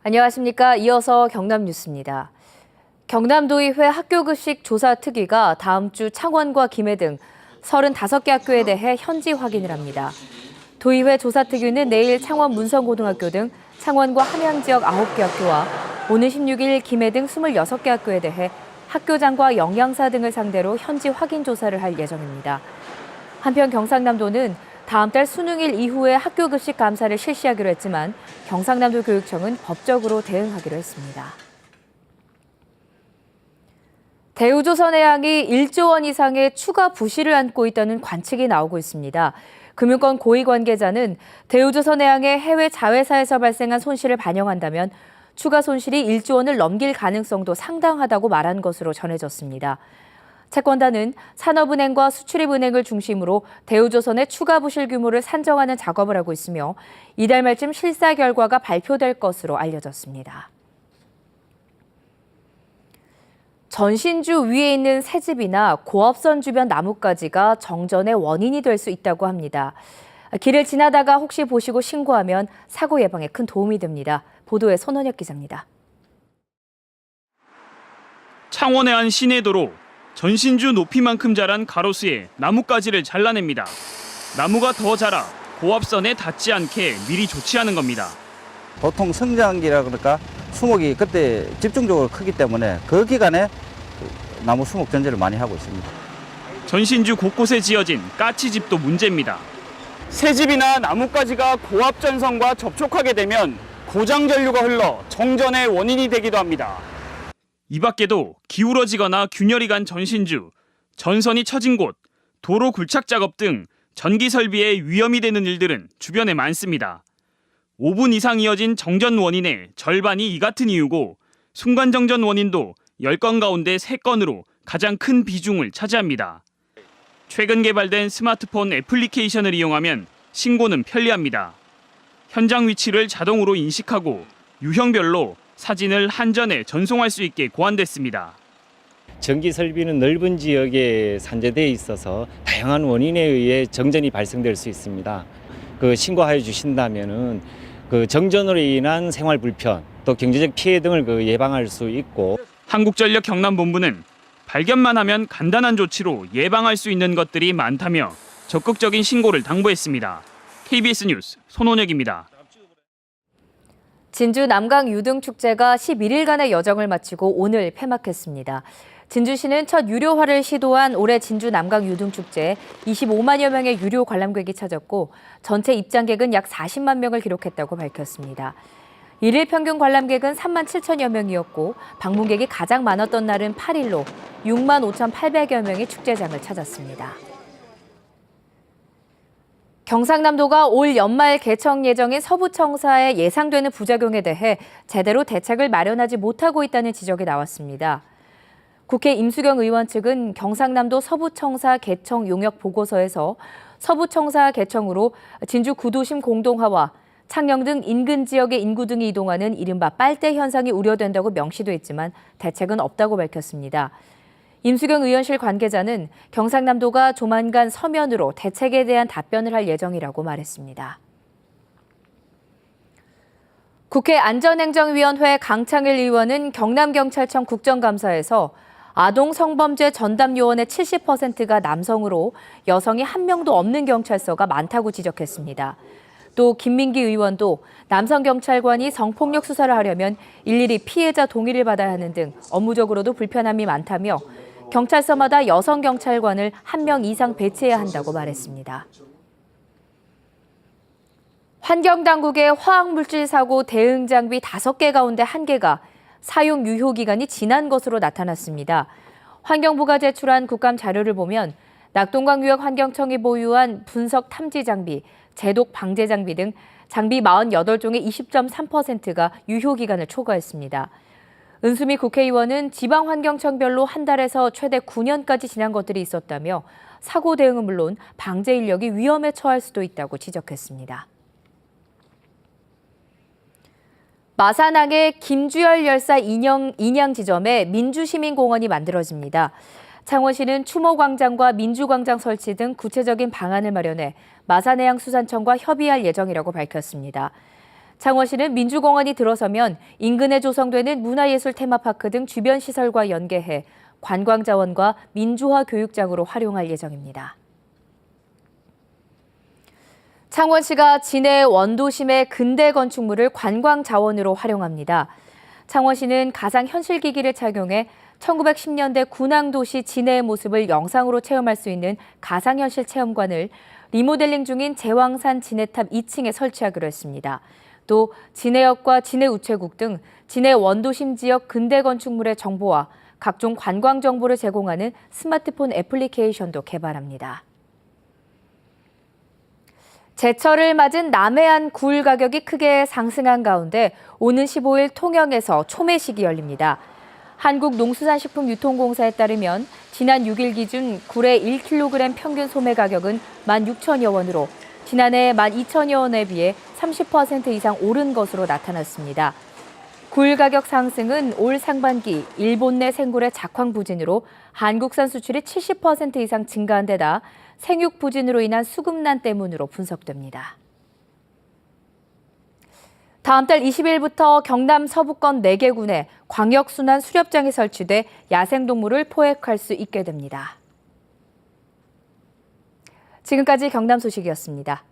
안녕하십니까. 이어서 경남 뉴스입니다. 경남도의회 학교급식 조사특위가 다음 주 창원과 김해 등 35개 학교에 대해 현지 확인을 합니다. 도의회 조사특위는 내일 창원 문성고등학교 등 창원과 함양 지역 9개 학교와 오는 16일 김해 등 26개 학교에 대해 학교장과 영양사 등을 상대로 현지 확인 조사를 할 예정입니다. 한편 경상남도는 다음 달 수능일 이후에 학교급식 감사를 실시하기로 했지만 경상남도 교육청은 법적으로 대응하기로 했습니다. 대우조선해양이 1조 원 이상의 추가 부실을 안고 있다는 관측이 나오고 있습니다. 금융권 고위 관계자는 대우조선해양의 해외 자회사에서 발생한 손실을 반영한다면 추가 손실이 1조 원을 넘길 가능성도 상당하다고 말한 것으로 전해졌습니다. 채권단은 산업은행과 수출입은행을 중심으로 대우조선의 추가 부실 규모를 산정하는 작업을 하고 있으며 이달 말쯤 실사 결과가 발표될 것으로 알려졌습니다. 전신주 위에 있는 새집이나 고압선 주변 나뭇가지가 정전의 원인이 될 수 있다고 합니다. 길을 지나다가 혹시 보시고 신고하면 사고 예방에 큰 도움이 됩니다. 보도에 손원혁 기자입니다. 창원의 한 시내도로 전신주 높이만큼 자란 가로수에 나뭇가지를 잘라냅니다. 나무가 더 자라 고압선에 닿지 않게 미리 조치하는 겁니다. 보통 성장기라 그럴까 수목이 그때 집중적으로 크기 때문에 그 기간에 나무 수목 전제를 많이 하고 있습니다. 전신주 곳곳에 지어진 까치집도 문제입니다. 새집이나 나뭇가지가 고압 전선과 접촉하게 되면 고장 전류가 흘러 정전의 원인이 되기도 합니다. 이 밖에도 기울어지거나 균열이 간 전신주, 전선이 처진 곳, 도로 굴착 작업 등 전기 설비에 위험이 되는 일들은 주변에 많습니다. 5분 이상 이어진 정전 원인의 절반이 이 같은 이유고 순간 정전 원인도 10건 가운데 3건으로 가장 큰 비중을 차지합니다. 최근 개발된 스마트폰 애플리케이션을 이용하면 신고는 편리합니다. 현장 위치를 자동으로 인식하고 유형별로 사진을 한전에 전송할 수 있게 고안됐습니다. 전기 설비는 넓은 지역에 산재되어 있어서 다양한 원인에 의해 정전이 발생될 수 있습니다. 신고하여 주신다면은 정전으로 인한 생활 불편, 또 경제적 피해 등을 예방할 수 있고. 한국전력 경남본부는 발견만 하면 간단한 조치로 예방할 수 있는 것들이 많다며 적극적인 신고를 당부했습니다. KBS 뉴스 손원혁입니다. 진주 남강유등축제가 11일간의 여정을 마치고 오늘 폐막했습니다. 진주시는 첫 유료화를 시도한 올해 진주 남강유등축제에 25만여 명의 유료 관람객이 찾았고 전체 입장객은 약 40만 명을 기록했다고 밝혔습니다. 일일 평균 관람객은 3만 7천여 명이었고 방문객이 가장 많았던 날은 8일로 6만 5,800여 명이 축제장을 찾았습니다. 경상남도가 올 연말 개청 예정인 서부청사에 예상되는 부작용에 대해 제대로 대책을 마련하지 못하고 있다는 지적이 나왔습니다. 국회 임수경 의원 측은 경상남도 서부청사 개청 용역 보고서에서 서부청사 개청으로 진주 구도심 공동화와 창녕 등 인근 지역의 인구 등이 이동하는 이른바 빨대 현상이 우려된다고 명시돼 있지만 대책은 없다고 밝혔습니다. 임수경 의원실 관계자는 경상남도가 조만간 서면으로 대책에 대한 답변을 할 예정이라고 말했습니다. 국회 안전행정위원회 강창일 의원은 경남경찰청 국정감사에서 아동 성범죄 전담 요원의 70%가 남성으로 여성이 한 명도 없는 경찰서가 많다고 지적했습니다. 또 김민기 의원도 남성 경찰관이 성폭력 수사를 하려면 일일이 피해자 동의를 받아야 하는 등 업무적으로도 불편함이 많다며 경찰서마다 여성 경찰관을 1명 이상 배치해야 한다고 말했습니다. 환경당국의 화학물질 사고 대응 장비 5개 가운데 1개가 사용 유효 기간이 지난 것으로 나타났습니다. 환경부가 제출한 국감 자료를 보면 낙동강유역환경청이 보유한 분석 탐지 장비, 제독 방제 장비 등 장비 48종의 20.3%가 유효 기간을 초과했습니다. 은수미 국회의원은 지방환경청별로 한 달에서 최대 9년까지 지난 것들이 있었다며 사고 대응은 물론 방제 인력이 위험에 처할 수도 있다고 지적했습니다. 마산항의 김주열 열사 인양 지점에 민주시민공원이 만들어집니다. 창원시는 추모광장과 민주광장 설치 등 구체적인 방안을 마련해 마산해양수산청과 협의할 예정이라고 밝혔습니다. 창원시는 민주공원이 들어서면 인근에 조성되는 문화예술 테마파크 등 주변 시설과 연계해 관광자원과 민주화 교육장으로 활용할 예정입니다. 창원시가 진해 원도심의 근대 건축물을 관광 자원으로 활용합니다. 창원시는 가상현실기기를 착용해 1910년대 군항도시 진해의 모습을 영상으로 체험할 수 있는 가상현실 체험관을 리모델링 중인 제왕산 진해탑 2층에 설치하기로 했습니다. 또 진해역과 진해우체국 등 진해 원도심 지역 근대 건축물의 정보와 각종 관광 정보를 제공하는 스마트폰 애플리케이션도 개발합니다. 제철을 맞은 남해안 굴 가격이 크게 상승한 가운데 오는 15일 통영에서 초매식이 열립니다. 한국농수산식품유통공사에 따르면 지난 6일 기준 굴의 1kg 평균 소매 가격은 16,000여 원으로 지난해 12,000여 원에 비해 30% 이상 오른 것으로 나타났습니다. 굴 가격 상승은 올 상반기 일본 내 생굴의 작황 부진으로 한국산 수출이 70% 이상 증가한 데다 생육 부진으로 인한 수급난 때문으로 분석됩니다. 다음 달 20일부터 경남 서부권 4개 군에 광역순환 수렵장이 설치돼 야생동물을 포획할 수 있게 됩니다. 지금까지 경남 소식이었습니다.